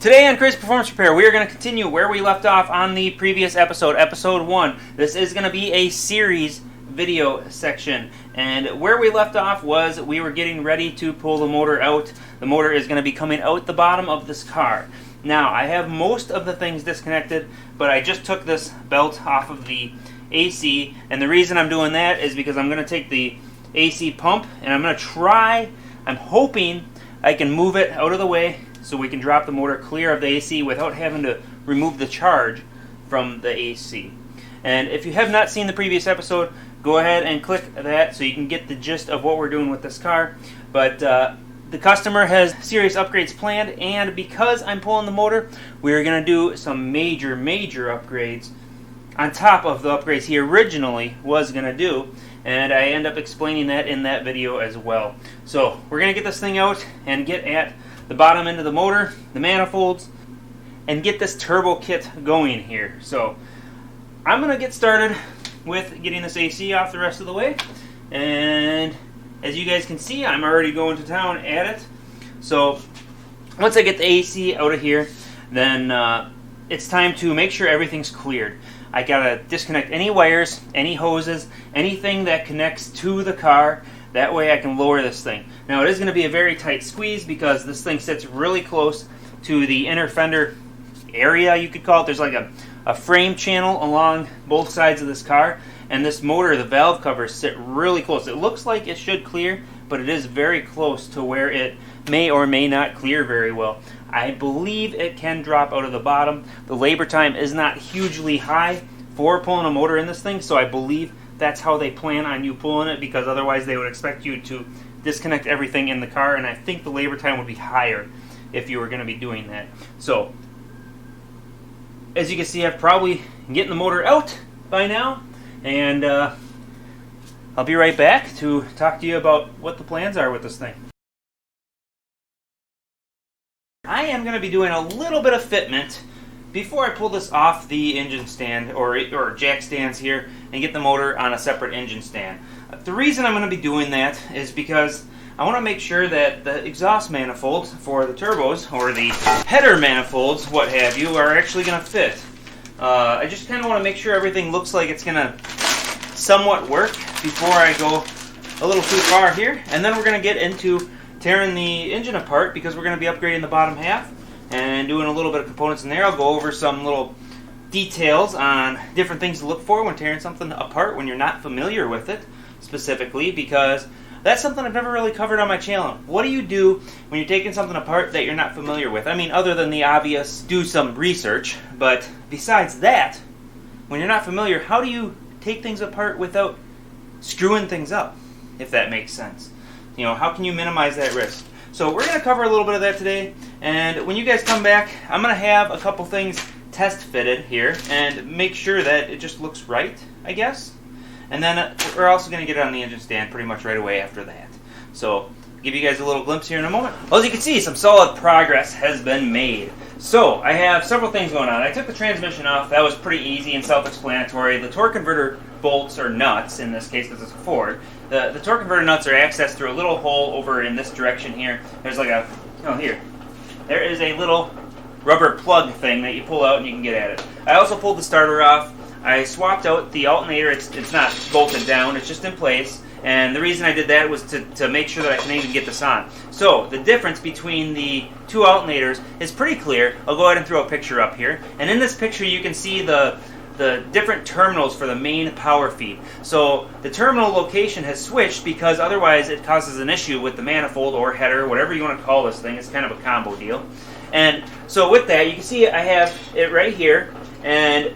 Today on Crazed Performance Repair, we are going to continue where we left off on the previous episode, episode 1. This is going to be a series video section, and where we left off was we were getting ready to pull the motor out. The motor is going to be coming out the bottom of this car. Now, I have most of the things disconnected, but I just took this belt off of the AC, and the reason I'm doing that is because I'm going to take the AC pump, and I'm going to try, I'm hoping I can move it out of the way so we can drop the motor clear of the AC without having to remove the charge from the AC. And if you have not seen the previous episode, go ahead and click that so you can get the gist of what we're doing with this car. But the customer has serious upgrades planned, and because I'm pulling the motor, we're going to do some major upgrades on top of the upgrades he originally was going to do. And I end up explaining that in that video as well. So we're going to get this thing out and get at the bottom end of the motor, the manifolds, and get this turbo kit going here. So I'm going to get started with getting this AC off the rest of the way. And as you guys can see, I'm already going to town at it. So once I get the AC out of here, then it's time to make sure everything's cleared. I gotta disconnect any wires, any hoses, anything that connects to the car. That way I can lower this thing. Now it is going to be a very tight squeeze because this thing sits really close to the inner fender area, you could call it. There's like a frame channel along both sides of this car, and this motor, the valve covers, sit really close. It looks like it should clear, but it is very close to where it may or may not clear very well. I believe it can drop out of the bottom. The labor time is not hugely high for pulling a motor in this thing, so I believe that's how they plan on you pulling it, because otherwise they would expect you to disconnect everything in the car, and I think the labor time would be higher if you were going to be doing that. So, as you can see, I've probably getting the motor out by now, and I'll be right back to talk to you about what the plans are with this thing. I am going to be doing a little bit of fitment before I pull this off the engine stand or jack stands here and get the motor on a separate engine stand. The reason I'm going to be doing that is because I want to make sure that the exhaust manifolds for the turbos, or the header manifolds, what have you, are actually going to fit. I just kind of want to make sure everything looks like it's going to somewhat work before I go a little too far here. And then we're going to get into tearing the engine apart, because we're going to be upgrading the bottom half and doing a little bit of components in there. I'll go over some little details on different things to look for when tearing something apart when you're not familiar with it, specifically, because that's something I've never really covered on my channel. What do you do when you're taking something apart that you're not familiar with? I mean, other than the obvious, do some research, but besides that, when you're not familiar, how do you take things apart without screwing things up, if that makes sense? You know, how can you minimize that risk? So we're going to cover a little bit of that today, and when you guys come back, I'm going to have a couple things test fitted here and make sure that it just looks right, I guess. And then we're also going to get it on the engine stand pretty much right away after that. So give you guys a little glimpse here in a moment. Well, as you can see, some solid progress has been made. So I have several things going on. I took the transmission off. That was pretty easy and self-explanatory. The torque converter bolts, or nuts in this case because it's a Ford, the torque converter nuts are accessed through a little hole over in this direction here. There's like a, oh here, there is a little rubber plug thing that you pull out and you can get at it. I also pulled the starter off. I swapped out the alternator. It's not bolted down, it's just in place. And the reason I did that was to make sure that I can even get this on. So the difference between the two alternators is pretty clear. I'll go ahead and throw a picture up here. And in this picture you can see the different terminals for the main power feed. So the terminal location has switched because otherwise it causes an issue with the manifold or header, whatever you want to call this thing. It's kind of a combo deal. And so with that, you can see I have it right here. And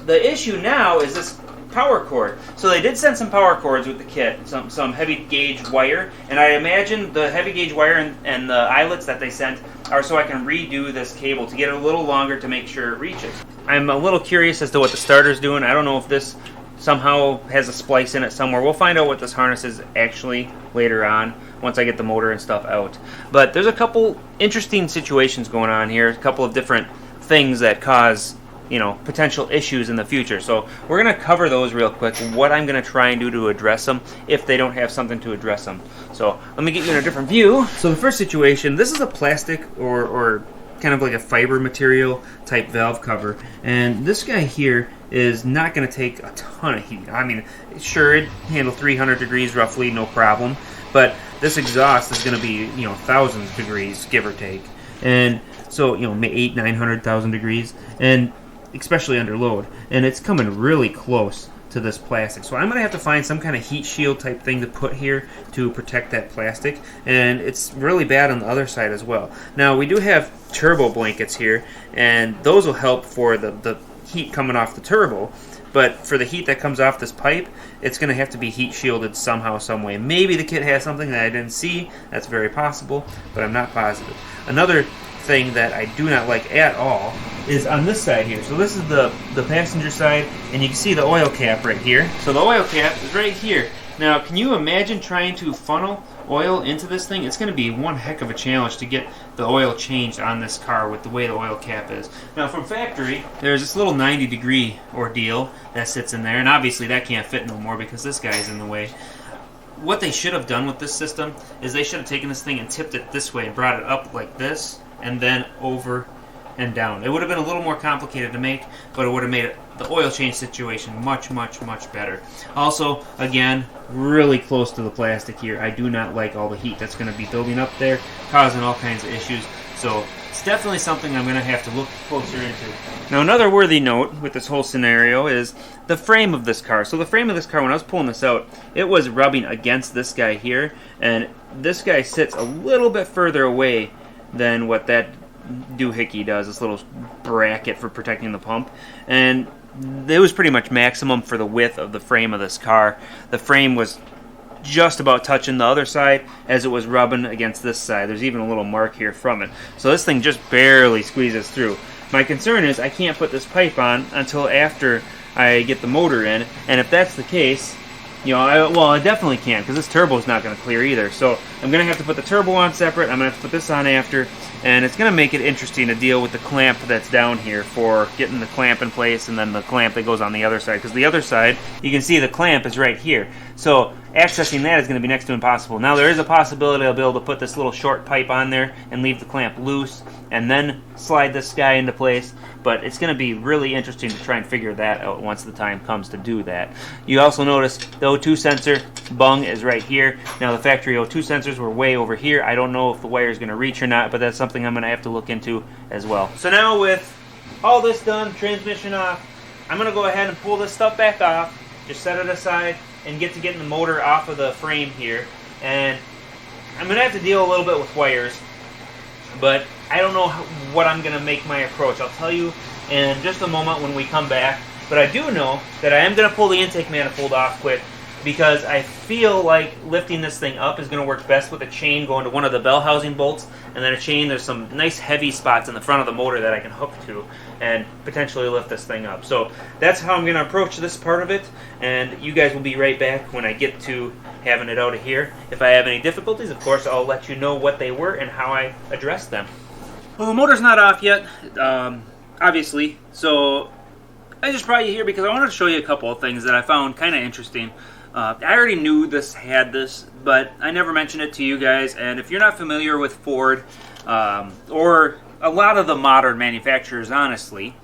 the issue now is this power cord. So they did send some power cords with the kit, some heavy gauge wire, and I imagine the heavy gauge wire and the eyelets that they sent are so I can redo this cable to get it a little longer to make sure it reaches. I'm a little curious as to what the starter's doing. I don't know if this somehow has a splice in it somewhere. We'll find out what this harness is actually later on once I get the motor and stuff out. But there's a couple interesting situations going on here, a couple of different things that cause, you know, potential issues in the future. So we're going to cover those real quick, what I'm going to try and do to address them if they don't have something to address them. So let me get you in a different view. So the first situation, this is a plastic or kind of like a fiber material type valve cover, and this guy here is not going to take a ton of heat. I mean, sure, it handle 300 degrees roughly, no problem, but this exhaust is going to be, you know, thousands of degrees, give or take, and so, you know, 900,000 degrees, and especially under load, and it's coming really close to this plastic. So I'm going to have to find some kind of heat shield type thing to put here to protect that plastic, and it's really bad on the other side as well. Now we do have turbo blankets here, and those will help for the heat coming off the turbo, but for the heat that comes off this pipe, it's going to have to be heat shielded somehow, some way. Maybe the kit has something that I didn't see. That's very possible, but I'm not positive. Another thing that I do not like at all is on this side here. So this is the passenger side, and you can see the oil cap right here. So the oil cap is right here. Now, can you imagine trying to funnel oil into this thing? It's going to be one heck of a challenge to get the oil changed on this car with the way the oil cap is. Now, from factory, there's this little 90-degree ordeal that sits in there, and obviously that can't fit no more because this guy's in the way. What they should have done with this system is they should have taken this thing and tipped it this way and brought it up like this, and then over and down. It would have been a little more complicated to make, but it would have made the oil change situation much, much, much better. Also, again, really close to the plastic here. I do not like all the heat that's going to be building up there, causing all kinds of issues. So it's definitely something I'm going to have to look closer into. Now, another worthy note with this whole scenario is the frame of this car. So the frame of this car, when I was pulling this out, it was rubbing against this guy here, and this guy sits a little bit further away than what that doohickey does, this little bracket for protecting the pump, and it was pretty much maximum for the width of the frame of this car. The frame was just about touching the other side as it was rubbing against this side. There's even a little mark here from it. So this thing just barely squeezes through. My concern is I can't put this pipe on until after I get the motor in, and if that's the case, you know, I definitely can't, because this turbo is not going to clear either. So I'm going to have to put the turbo on separate. I'm going to have to put this on after, and it's going to make it interesting to deal with the clamp that's down here for getting the clamp in place, and then the clamp that goes on the other side. Because the other side, you can see the clamp is right here. So accessing that is going to be next to impossible. Now there is a possibility I'll be able to put this little short pipe on there and leave the clamp loose, and then slide this guy into place. But it's going to be really interesting to try and figure that out once the time comes to do that. You also notice the O2 sensor bung is right here. Now the factory O2 sensors were way over here. I don't know if the wire is going to reach or not, but that's something I'm going to have to look into as well. So now with all this done, transmission off, I'm going to go ahead and pull this stuff back off, just set it aside, and get to getting the motor off of the frame here. And I'm going to have to deal a little bit with wires, but I don't know what I'm going to make my approach. I'll tell you in just a moment when we come back. But I do know that I am going to pull the intake manifold off quick, because I feel like lifting this thing up is going to work best with a chain going to one of the bell housing bolts, and then a chain. There's some nice heavy spots in the front of the motor that I can hook to and potentially lift this thing up. So that's how I'm going to approach this part of it, and you guys will be right back when I get to having it out of here. If I have any difficulties, of course, I'll let you know what they were and how I addressed them. Well, the motor's not off yet, obviously, so I just brought you here because I wanted to show you a couple of things that I found kind of interesting. I already knew this had this, but I never mentioned it to you guys, and if you're not familiar with Ford, or a lot of the modern manufacturers, honestly,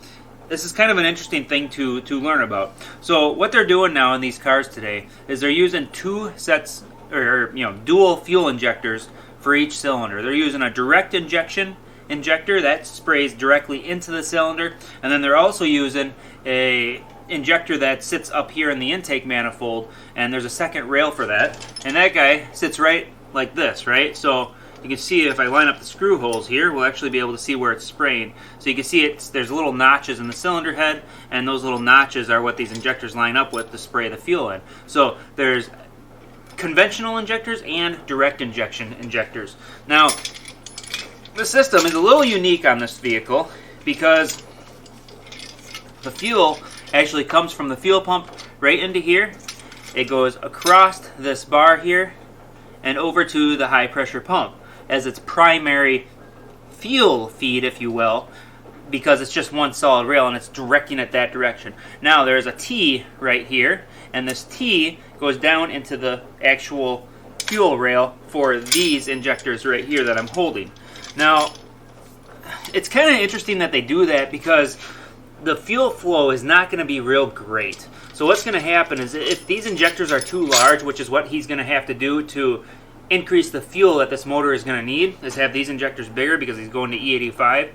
this is kind of an interesting thing to learn about. So what they're doing now in these cars today is they're using two sets, or dual fuel injectors for each cylinder. They're using a direct injection injector that sprays directly into the cylinder, and then they're also using a injector that sits up here in the intake manifold, and there's a second rail for that, and that guy sits right like this, right? So you can see if I line up the screw holes here, we'll actually be able to see where it's spraying. So you can see there's little notches in the cylinder head, and those little notches are what these injectors line up with to spray the fuel in. So there's conventional injectors and direct injection injectors. Now, the system is a little unique on this vehicle because the fuel actually comes from the fuel pump right into here. It goes across this bar here and over to the high pressure pump as its primary fuel feed, if you will, because it's just one solid rail and it's directing it that direction. Now there's a T right here, and this T goes down into the actual fuel rail for these injectors right here that I'm holding. Now, it's kind of interesting that they do that because the fuel flow is not going to be real great. So what's going to happen is if these injectors are too large, which is what he's going to have to do to increase the fuel that this motor is going to need, is have these injectors bigger because he's going to E85,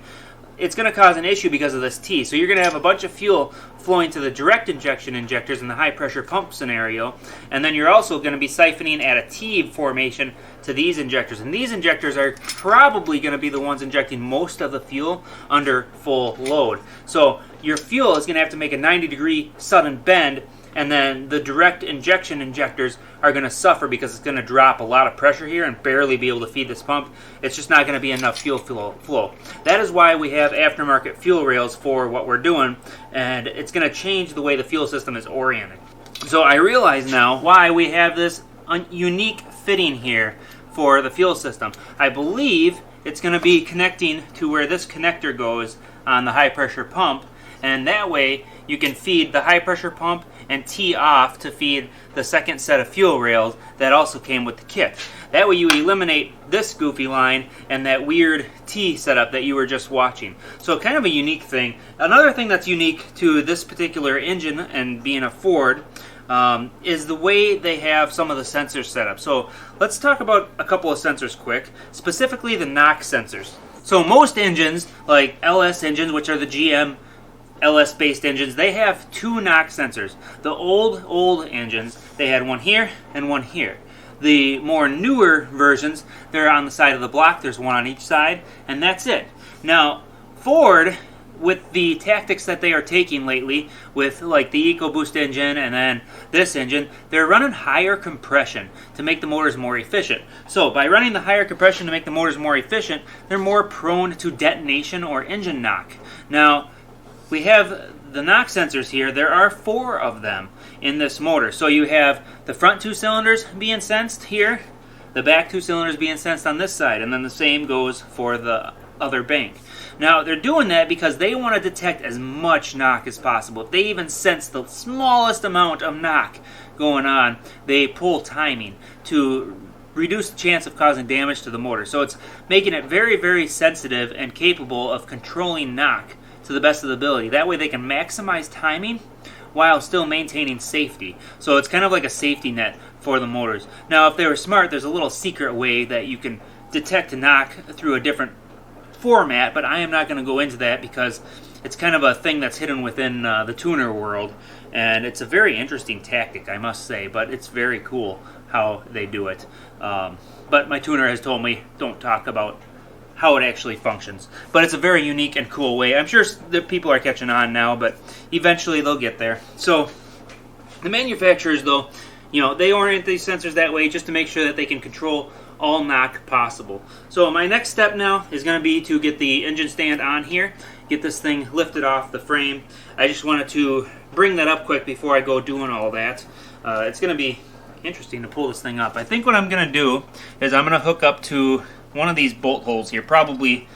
it's going to cause an issue because of this T. So you're going to have a bunch of fuel flowing to the direct injection injectors in the high pressure pump scenario, and then you're also going to be siphoning at a T formation to these injectors. And these injectors are probably going to be the ones injecting most of the fuel under full load. So your fuel is going to have to make a 90-degree sudden bend, and then the direct injection injectors are going to suffer because it's going to drop a lot of pressure here and barely be able to feed this pump. It's just not going to be enough fuel flow. That is why we have aftermarket fuel rails for what we're doing, and it's going to change the way the fuel system is oriented. So I realize now why we have this unique fitting here for the fuel system. I believe it's going to be connecting to where this connector goes on the high pressure pump, and that way you can feed the high pressure pump and tee off to feed the second set of fuel rails that also came with the kit. That way you eliminate this goofy line and that weird T setup that you were just watching. So kind of a unique thing. Another thing that's unique to this particular engine and being a Ford is the way they have some of the sensors set up. So let's talk about a couple of sensors quick, specifically the knock sensors. So most engines, like LS engines, which are the GM LS-based engines, they have two knock sensors. The old engines, they had one here and one here. The more newer versions, they're on the side of the block. There's one on each side, and that's it. Now, Ford, with the tactics that they are taking lately, with like the EcoBoost engine and then this engine, they're running higher compression to make the motors more efficient. So by running the higher compression to make the motors more efficient, they're more prone to detonation or engine knock. Now, we have the knock sensors here. There are 4 of them in this motor. So you have the front 2 cylinders being sensed here, the back 2 cylinders being sensed on this side, and then the same goes for the other bank. Now, they're doing that because they want to detect as much knock as possible. If they even sense the smallest amount of knock going on, they pull timing to reduce the chance of causing damage to the motor. So it's making it very, very sensitive and capable of controlling knock to the best of the ability. That way they can maximize timing while still maintaining safety. So it's kind of like a safety net for the motors. Now, if they were smart, there's a little secret way that you can detect a knock through a different format, but I am not going to go into that because it's kind of a thing that's hidden within the tuner world, and it's a very interesting tactic, I must say, but it's very cool how they do it. But my tuner has told me don't talk about how it actually functions. But it's a very unique and cool way. I'm sure that people are catching on now, but eventually they'll get there. So the manufacturers, though, they orient these sensors that way just to make sure that they can control all knock possible. So my next step now is going to be to get the engine stand on here, get this thing lifted off the frame. I just wanted to bring that up quick before I go doing all that. It's going to be interesting to pull this thing up. I think what I'm going to do is I'm going to hook up to one of these bolt holes here, probably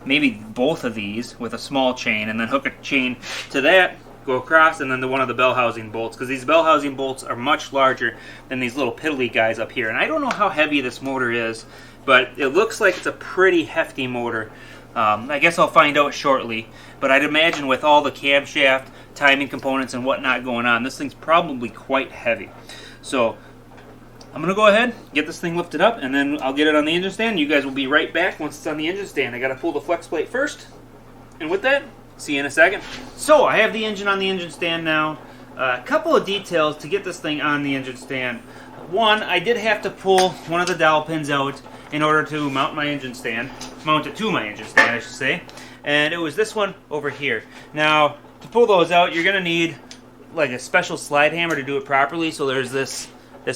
maybe both of these with a small chain, and then hook a chain to that, go across, and then to one of the bell housing bolts, because these bell housing bolts are much larger than these little piddly guys up here. And I don't know how heavy this motor is, but it looks like it's a pretty hefty motor. I guess I'll find out shortly, but I'd imagine with all the camshaft, timing components, and whatnot going on, this thing's probably quite heavy. So I'm going to go ahead, get this thing lifted up, and then I'll get it on the engine stand. You guys will be right back once it's on the engine stand. I got to pull the flex plate first, and with that, see you in a second. So I have the engine on the engine stand now. A couple of details to get this thing on the engine stand. One, I did have to pull one of the dowel pins out in order to mount my engine stand, mount it to my engine stand, I should say, and it was this one over here. Now, to pull those out, you're going to need like a special slide hammer to do it properly. So there's this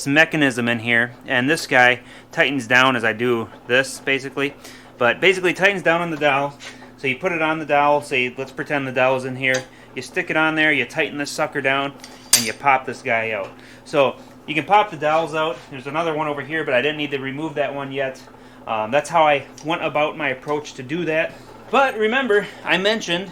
mechanism in here, and this guy tightens down as I do this, basically. But basically tightens down on the dowel. So you put it on the dowel, say, let's pretend the dowel's in here. You stick it on there, you tighten this sucker down, and you pop this guy out. So you can pop the dowels out. There's another one over here, but I didn't need to remove that one yet. That's how I went about my approach to do that. But remember, I mentioned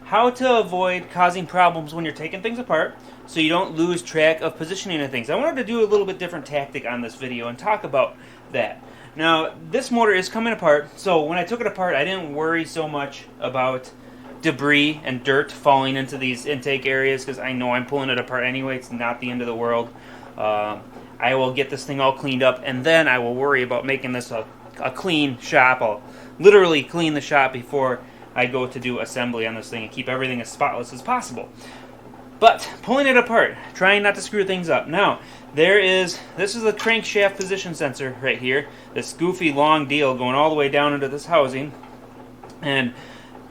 how to avoid causing problems when you're taking things apart, so you don't lose track of positioning of things. I wanted to do a little bit different tactic on this video and talk about that. Now, this motor is coming apart, so when I took it apart, I didn't worry so much about debris and dirt falling into these intake areas, because I know I'm pulling it apart anyway. It's not the end of the world. I will get this thing all cleaned up, and then I will worry about making this a clean shop. I'll literally clean the shop before I go to do assembly on this thing and keep everything as spotless as possible. But pulling it apart, trying not to screw things up. Now, this is a crankshaft position sensor right here. This goofy long deal going all the way down into this housing. And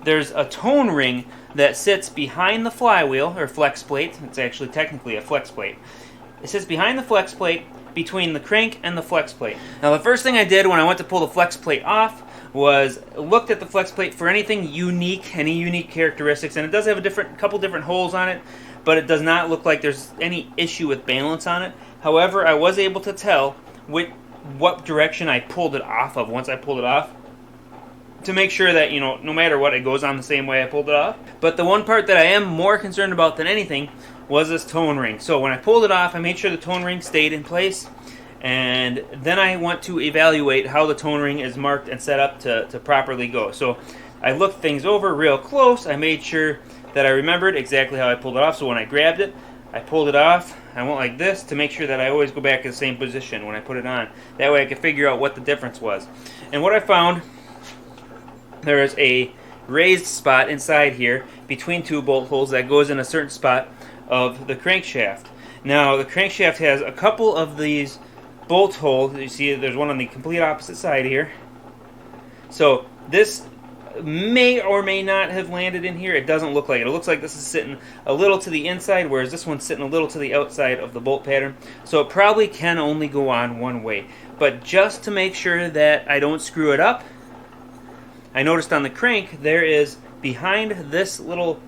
there's a tone ring that sits behind the flywheel, or flex plate. It's actually technically a flex plate. It sits behind the flex plate, between the crank and the flex plate. Now, the first thing I did when I went to pull the flex plate off was looked at the flex plate for anything unique, any unique characteristics, and it does have a couple different holes on it, but it does not look like there's any issue with balance on it. However, I was able to tell what direction I pulled it off of once I pulled it off, to make sure that, no matter what, it goes on the same way I pulled it off. But the one part that I am more concerned about than anything was this tone ring. So when I pulled it off, I made sure the tone ring stayed in place, and then I want to evaluate how the tone ring is marked and set up to properly go. So I looked things over real close. I made sure that I remembered exactly how I pulled it off. So when I grabbed it, I pulled it off. I went like this to make sure that I always go back to the same position when I put it on. That way I could figure out what the difference was. And what I found, there is a raised spot inside here between two bolt holes that goes in a certain spot of the crankshaft. Now, the crankshaft has a couple of these bolt holes. You see there's one on the complete opposite side here. So this may or may not have landed in here. It doesn't look like it. It looks like this is sitting a little to the inside, whereas this one's sitting a little to the outside of the bolt pattern. So it probably can only go on one way. But just to make sure that I don't screw it up, I noticed on the crank there is, behind this little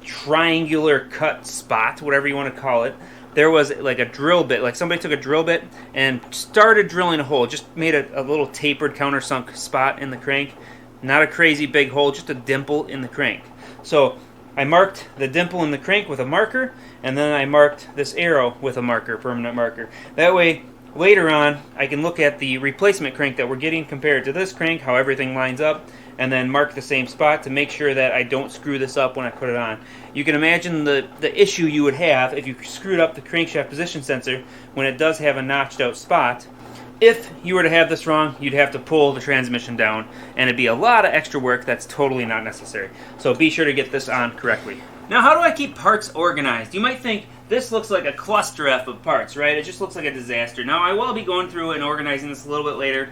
triangular cut spot, whatever you want to call it, there was like a drill bit, like somebody took a drill bit and started drilling a hole, just made a little tapered countersunk spot in the crank. Not a crazy big hole, just a dimple in the crank. So I marked the dimple in the crank with a marker, and then I marked this arrow with a marker, permanent marker. That way, later on, I can look at the replacement crank that we're getting compared to this crank, how everything lines up, and then mark the same spot to make sure that I don't screw this up when I put it on. You can imagine the issue you would have if you screwed up the crankshaft position sensor when it does have a notched out spot. If you were to have this wrong, you'd have to pull the transmission down, and it'd be a lot of extra work that's totally not necessary. So be sure to get this on correctly. Now, how do I keep parts organized? You might think this looks like a cluster F of parts, right? It just looks like a disaster. Now, I will be going through and organizing this a little bit later,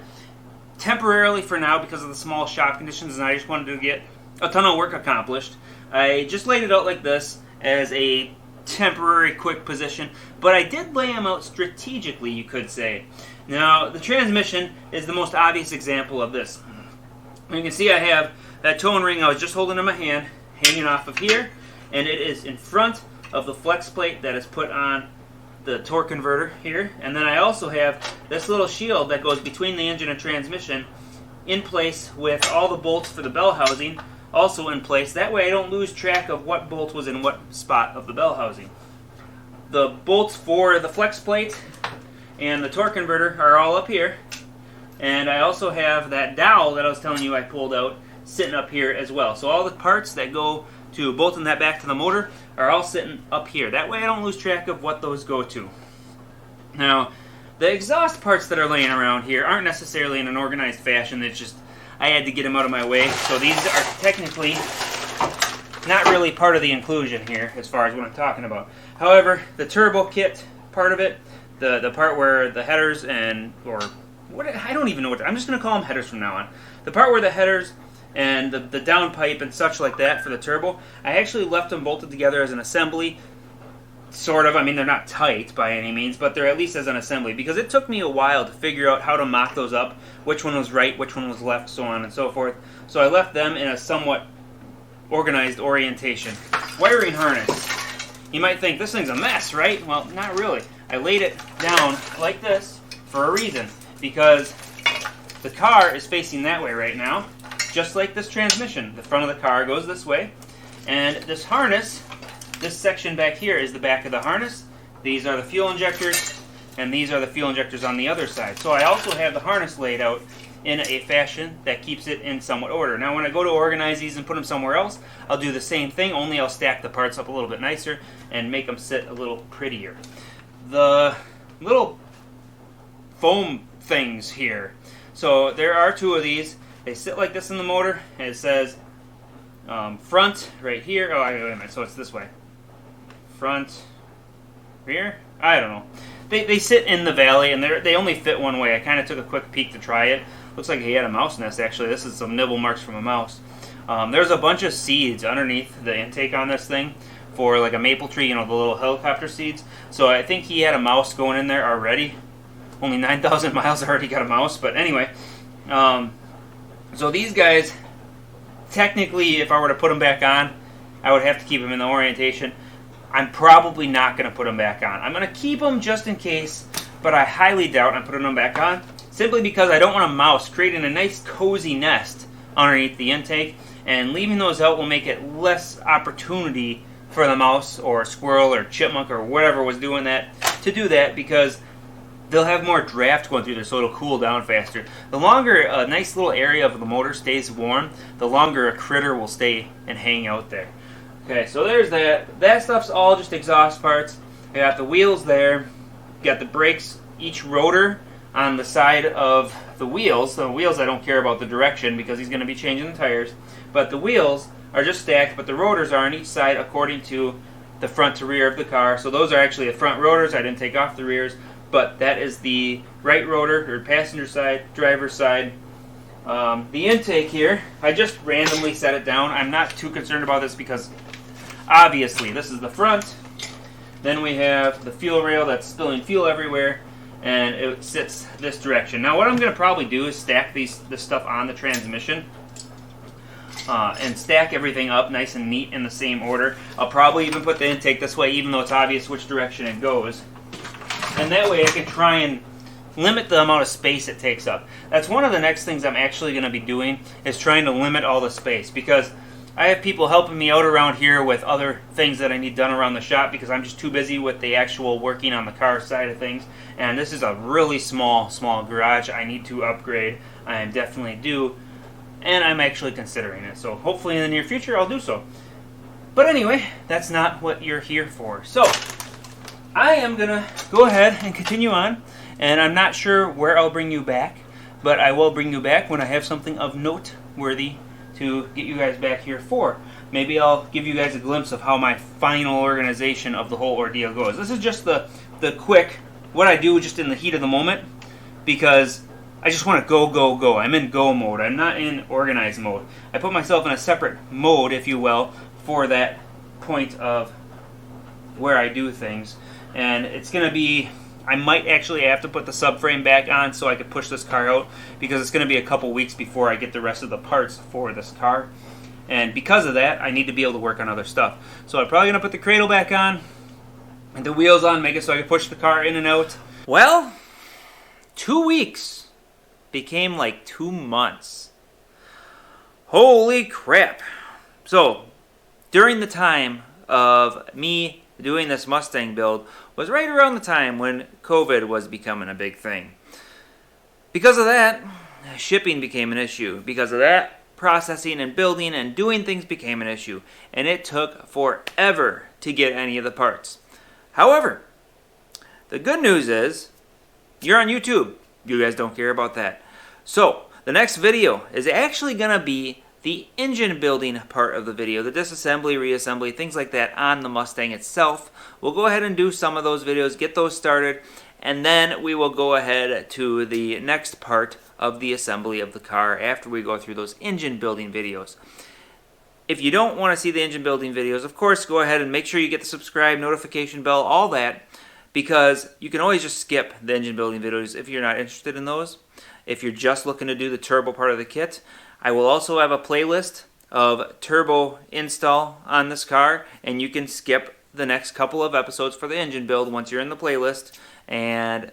temporarily for now because of the small shop conditions, and I just wanted to get a ton of work accomplished. I just laid it out like this as a temporary quick position, but I did lay them out strategically, you could say. Now, the transmission is the most obvious example of this. You can see I have that tone ring I was just holding in my hand hanging off of here, and it is in front of the flex plate that is put on the torque converter here. And then I also have this little shield that goes between the engine and transmission in place with all the bolts for the bell housing also in place. That way I don't lose track of what bolt was in what spot of the bell housing. The bolts for the flex plate and the torque converter are all up here. And I also have that dowel that I was telling you I pulled out sitting up here as well. So all the parts that go to bolting that back to the motor are all sitting up here. That way I don't lose track of what those go to. Now, the exhaust parts that are laying around here aren't necessarily in an organized fashion. It's just I had to get them out of my way. So these are technically not really part of the inclusion here as far as what I'm talking about. However, the turbo kit part of it, the part where the headers and, or what, I don't even know what, I'm just going to call them headers from now on. The part where the headers and the downpipe and such like that for the turbo, I actually left them bolted together as an assembly, sort of. I mean, they're not tight by any means, but they're at least as an assembly, because it took me a while to figure out how to mock those up, which one was right, which one was left, so on and so forth. So I left them in a somewhat organized orientation. Wiring harness. You might think, this thing's a mess, right? Well, not really. I laid it down like this for a reason, because the car is facing that way right now, just like this transmission. The front of the car goes this way, and this harness, this section back here is the back of the harness. These are the fuel injectors. and these are the fuel injectors on the other side. So I also have the harness laid out in a fashion that keeps it in somewhat order. Now when I go to organize these and put them somewhere else, I'll do the same thing, only I'll stack the parts up a little bit nicer and make them sit a little prettier. The little foam things here. So there are two of these. They sit like this in the motor, and it says front right here. Oh, wait a minute. So it's this way. Front, rear? I don't know. They sit in the valley, and they only fit one way. I kind of took a quick peek to try it. Looks like he had a mouse nest, actually. This is some nibble marks from a mouse. There's a bunch of seeds underneath the intake on this thing for like a maple tree, you know, the little helicopter seeds. So I think he had a mouse going in there already. Only 9,000 miles, already got a mouse. But anyway, so these guys, technically, if I were to put them back on, I would have to keep them in the orientation. I'm probably not going to put them back on. I'm going to keep them just in case, but I highly doubt I'm putting them back on, simply because I don't want a mouse creating a nice cozy nest underneath the intake, and leaving those out will make it less opportunity for the mouse or squirrel or chipmunk or whatever was doing that to do that, because they'll have more draft going through there, so it'll cool down faster. The longer a nice little area of the motor stays warm, the longer a critter will stay and hang out there. Okay, so there's that. That stuff's all just exhaust parts. I got the wheels there. Got the brakes, each rotor on the side of the wheels. The wheels I don't care about the direction because he's going to be changing the tires. But the wheels are just stacked, but the rotors are on each side according to the front to rear of the car. So those are actually the front rotors. I didn't take off the rears. But that is the right rotor, or passenger side, driver's side. The intake here, I just randomly set it down. I'm not too concerned about this because obviously this is the front. Then we have the fuel rail that's spilling fuel everywhere, and it sits this direction. Now what I'm going to probably do is stack this stuff on the transmission and stack everything up nice and neat in the same order. I'll probably even put the intake this way, even though it's obvious which direction it goes. And that way I can try and limit the amount of space it takes up. That's one of the next things I'm actually going to be doing, is trying to limit all the space, because I have people helping me out around here with other things that I need done around the shop, because I'm just too busy with the actual working on the car side of things. And this is a really small garage I need to upgrade. I am definitely due, and I'm actually considering it. So hopefully in the near future I'll do so. But anyway, that's not what you're here for. So I am going to go ahead and continue on, and I'm not sure where I'll bring you back, but I will bring you back when I have something of noteworthy to get you guys back here for. Maybe I'll give you guys a glimpse of how my final organization of the whole ordeal goes. This is just the quick, what I do just in the heat of the moment, because I just want to go. I'm in go mode. I'm not in organize mode. I put myself in a separate mode, if you will, for that point of where I do things. And it's going to be, I might actually have to put the subframe back on so I could push this car out, because it's going to be a couple weeks before I get the rest of the parts for this car. And because of that, I need to be able to work on other stuff. So I'm probably going to put the cradle back on and the wheels on, make it so I can push the car in and out. Well, 2 weeks became like 2 months. Holy crap. So, during the time of me doing this Mustang build was right around the time when COVID was becoming a big thing. Because of that, shipping became an issue. Because of that, processing and building and doing things became an issue. And it took forever to get any of the parts. However, the good news is, you're on YouTube. You guys don't care about that. So, the next video is actually going to be the engine building part of the video, the disassembly, reassembly, things like that on the Mustang itself. We'll go ahead and do some of those videos, get those started, and then we will go ahead to the next part of the assembly of the car after we go through those engine building videos. If you don't want to see the engine building videos, of course, go ahead and make sure you get the subscribe, notification bell, all that, because you can always just skip the engine building videos if you're not interested in those. If you're just looking to do the turbo part of the kit, I will also have a playlist of turbo install on this car, and you can skip the next couple of episodes for the engine build once you're in the playlist, and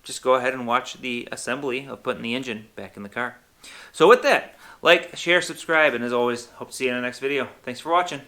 just go ahead and watch the assembly of putting the engine back in the car. So with that, like, share, subscribe, and as always, hope to see you in the next video. Thanks for watching.